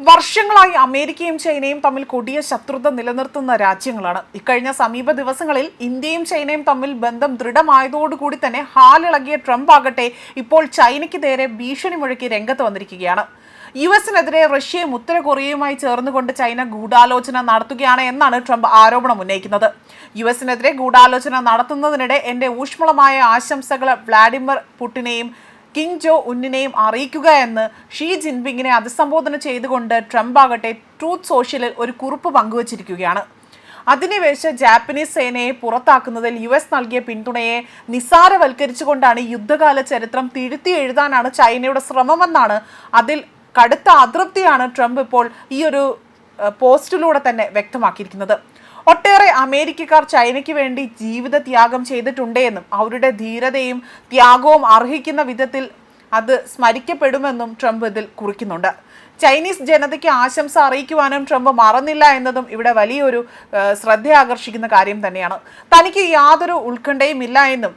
വർഷങ്ങളായി അമേരിക്കയും ചൈനയും തമ്മിൽ കൊടിയ ശത്രുത നിലനിർത്തുന്ന രാജ്യങ്ങളാണ്. ഇക്കഴിഞ്ഞ സമീപ ദിവസങ്ങളിൽ ഇന്ത്യയും ചൈനയും തമ്മിൽ ബന്ധം ദൃഢമായതോടുകൂടി തന്നെ ഹാലിളകിയ ട്രംപ് ആകട്ടെ ഇപ്പോൾ ചൈനയ്ക്ക് നേരെ ഭീഷണി മുഴക്കി രംഗത്ത് വന്നിരിക്കുകയാണ്. യുഎസിനെതിരെ റഷ്യയും ഉത്തര കൊറിയയുമായി ചേർന്നുകൊണ്ട് ചൈന ഗൂഢാലോചന നടത്തുകയാണ് എന്നാണ് ട്രംപ് ആരോപണം ഉന്നയിക്കുന്നത്. യുഎസിനെതിരെ ഗൂഢാലോചന നടത്തുന്നതിനിടെ എന്റെ ഊഷ്മളമായ ആശംസകൾ വ്ളാഡിമിർ പുടിനെയും കിം ജോ ഉന്നിനെയും അറിയിക്കുക എന്ന് ഷീ ജിൻപിങ്ങിനെ അഭിസംബോധന ചെയ്തുകൊണ്ട് ട്രംപ് ആകട്ടെ ട്രൂത്ത് സോഷ്യലിൽ ഒരു കുറിപ്പ് പങ്കുവച്ചിരിക്കുകയാണ്. അധിനിവേശ ജാപ്പനീസ് സേനയെ പുറത്താക്കുന്നതിൽ യുഎസ് നൽകിയ പിന്തുണയെ നിസ്സാരവൽക്കരിച്ചുകൊണ്ടാണ് യുദ്ധകാല ചരിത്രം തിരുത്തി എഴുതാനാണ് ചൈനയുടെ ശ്രമമെന്നാണ്, അതിൽ കടുത്ത അതൃപ്തിയാണ് ട്രംപ് ഇപ്പോൾ ഈ ഒരു പോസ്റ്റിലൂടെ തന്നെ വ്യക്തമാക്കിയിരിക്കുന്നത്. ഒട്ടേറെ അമേരിക്കക്കാർ ചൈനയ്ക്ക് വേണ്ടി ജീവിത ത്യാഗം ചെയ്തിട്ടുണ്ടെന്നും അവരുടെ ധീരതയും ത്യാഗവും അർഹിക്കുന്ന വിധത്തിൽ അത് സ്മരിക്കപ്പെടുമെന്നും ട്രംപ് ഇതിൽ കുറിക്കുന്നുണ്ട്. ചൈനീസ് ജനതയ്ക്ക് ആശംസ അറിയിക്കുവാനും ട്രംപ് മറന്നില്ല എന്നതും ഇവിടെ വലിയൊരു ശ്രദ്ധ ആകർഷിക്കുന്ന കാര്യം തന്നെയാണ്. തനിക്ക് യാതൊരു ഉത്കണ്ഠയും ഇല്ല എന്നും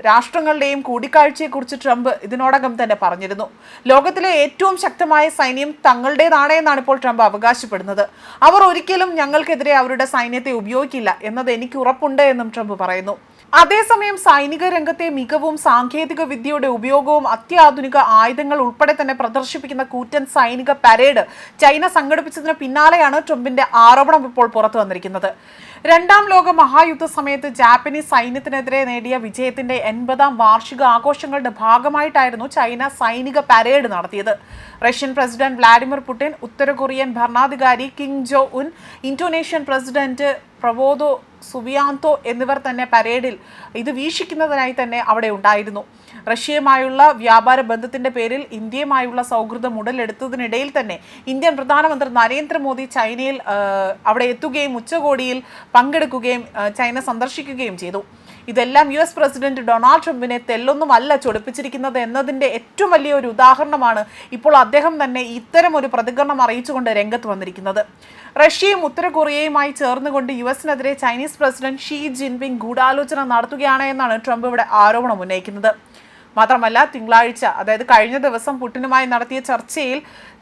രാഷ്ട്രങ്ങളുടെയും കൂടിക്കാഴ്ചയെക്കുറിച്ച് ട്രംപ് ഇതിനോടകം തന്നെ പറഞ്ഞിരുന്നു. ലോകത്തിലെ ഏറ്റവും ശക്തമായ സൈന്യം തങ്ങളുടേതാണ് എന്നാണ് ഇപ്പോൾ ട്രംപ് അവകാശപ്പെടുന്നത്. അവർ ഒരിക്കലും ഞങ്ങൾക്കെതിരെ അവരുടെ സൈന്യത്തെ ഉപയോഗിക്കില്ല എന്നത് എനിക്ക് ഉറപ്പുണ്ട് എന്നും ട്രംപ് പറയുന്നു. അതേസമയം സൈനിക രംഗത്തെ മികവും സാങ്കേതിക വിദ്യയുടെ ഉപയോഗവും അത്യാധുനിക ആയുധങ്ങൾ ഉൾപ്പെടെ തന്നെ പ്രദർശിപ്പിക്കുന്ന കൂറ്റൻ സൈനിക പരേഡ് ചൈന സംഘടിപ്പിച്ചതിന് പിന്നാലെയാണ് ട്രംപിന്റെ ആരോപണം ഇപ്പോൾ പുറത്തു വന്നിരിക്കുന്നത്. രണ്ടാം ലോക മഹായുദ്ധ സമയത്ത് ജാപ്പനീസ് സൈന്യത്തിനെതിരെ നേടിയ വിജയത്തിന്റെ 80ാം വാർഷിക ആഘോഷങ്ങളുടെ ഭാഗമായിട്ടായിരുന്നു ചൈന സൈനിക പരേഡ് നടത്തിയത്. റഷ്യൻ പ്രസിഡന്റ് വ്ളാഡിമിർ പുടിൻ, ഉത്തര കൊറിയൻ ഭരണാധികാരി കിം ജോ ഉൻ, ഇന്തോനേഷ്യൻ പ്രസിഡന്റ് പ്രബോവോ സുബിയാന്തോ എന്നിവർ തന്നെ പരേഡിൽ ഇത് വീക്ഷിക്കുന്നതിനായി തന്നെ അവിടെ ഉണ്ടായിരുന്നു. റഷ്യയുമായുള്ള വ്യാപാര ബന്ധത്തിന്റെ പേരിൽ ഇന്ത്യയുമായുള്ള സൗഹൃദം ഉടലെടുത്തതിനിടയിൽ തന്നെ ഇന്ത്യൻ പ്രധാനമന്ത്രി നരേന്ദ്രമോദി ചൈനയിൽ അവിടെ എത്തുകയും ഉച്ചകോടിയിൽ പങ്കെടുക്കുകയും ചൈന സന്ദർശിക്കുകയും ചെയ്തു. ഇതെല്ലാം US പ്രസിഡന്റ് ഡൊണാൾഡ് ട്രംപിനെ തെല്ലൊന്നുമല്ല ചൊടിപ്പിച്ചിരിക്കുന്നത് എന്നതിൻ്റെ ഏറ്റവും വലിയൊരു ഉദാഹരണമാണ് ഇപ്പോൾ അദ്ദേഹം തന്നെ ഇത്തരം ഒരു പ്രതികരണം അറിയിച്ചുകൊണ്ട് രംഗത്ത് വന്നിരിക്കുന്നത്. റഷ്യയും ഉത്തര കൊറിയയുമായി ചേർന്നുകൊണ്ട് യുഎസിനെതിരെ ചൈനീസ് പ്രസിഡന്റ് ഷീ ജിൻപിങ് ഗൂഢാലോചന നടത്തുകയാണ് എന്നാണ് ട്രംപ് ഇവിടെ ആരോപണം ഉന്നയിക്കുന്നത്. മാത്രമല്ല, തിങ്കളാഴ്ച അതായത് കഴിഞ്ഞ ദിവസം പുടിനുമായി നടത്തിയ ചർച്ചയിൽ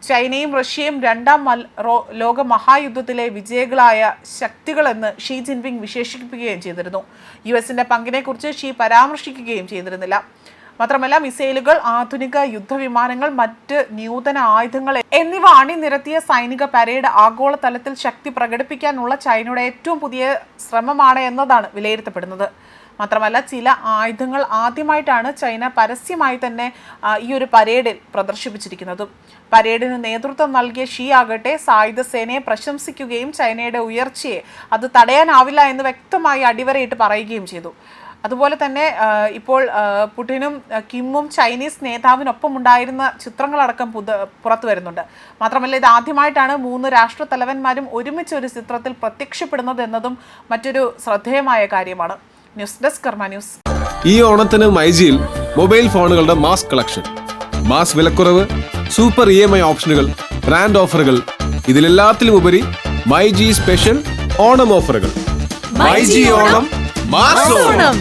ചൈനയും റഷ്യയും രണ്ടാം ലോക മഹായുദ്ധത്തിലെ വിജയികളായ ശക്തികളെന്ന് ഷീ ജിൻപിങ് വിശേഷിപ്പിക്കുകയും ചെയ്തിരുന്നു. യുഎസിന്റെ പങ്കിനെക്കുറിച്ച് ഷീ പരാമർശിക്കുകയും ചെയ്തിരുന്നില്ല. മാത്രമല്ല, മിസൈലുകൾ, ആധുനിക യുദ്ധവിമാനങ്ങൾ, മറ്റ് നൂതന ആയുധങ്ങൾ എന്നിവ അണിനിരത്തിയ സൈനിക പരേഡ് ആഗോളതലത്തിൽ ശക്തി പ്രകടിപ്പിക്കാനുള്ള ചൈനയുടെ ഏറ്റവും പുതിയ ശ്രമമാണ് എന്നതാണ് വിലയിരുത്തപ്പെടുന്നത്. മാത്രമല്ല, ചില ആയുധങ്ങൾ ആദ്യമായിട്ടാണ് ചൈന പരസ്യമായി തന്നെ ഈ ഒരു പരേഡിൽ പ്രദർശിപ്പിച്ചിരിക്കുന്നതും. പരേഡിന് നേതൃത്വം നൽകിയ ഷീ ആകട്ടെ സായുധ സേനയെ പ്രശംസിക്കുകയും ചൈനയുടെ ഉയർച്ചയെ അത് തടയാനാവില്ല എന്ന് വ്യക്തമായി അടിവരയിട്ട് പറയുകയും ചെയ്തു. അതുപോലെ തന്നെ ഇപ്പോൾ പുടിനും കിമ്മും ചൈനീസ് നേതാവിനൊപ്പം ഉണ്ടായിരുന്ന ചിത്രങ്ങളടക്കം പുറത്തു വരുന്നുണ്ട്. മാത്രമല്ല, ഇത് ആദ്യമായിട്ടാണ് 3 രാഷ്ട്ര തലവന്മാരും ഒരുമിച്ച് ഒരു ചിത്രത്തിൽ പ്രത്യക്ഷപ്പെടുന്നത് എന്നതും മറ്റൊരു ശ്രദ്ധേയമായ കാര്യമാണ്. ന്യൂസ് ഡെസ്ക് കർമ്മ ന്യൂസ്. ഈ ഓണത്തിന് മൈജിയിൽ മൊബൈൽ ഫോണുകളുടെ മാസ് കളക്ഷൻ, മാസ് വിലക്കുറവ്, സൂപ്പർ EMI ഓപ്ഷനുകൾ, ബ്രാൻഡ് ഓഫറുകൾ, ഇതിലെല്ലാത്തിലും ഉപരി മൈജി സ്പെഷ്യൽ ഓണം ഓഫറുകൾ. മൈജി ഓണം മാസ് ഓണം.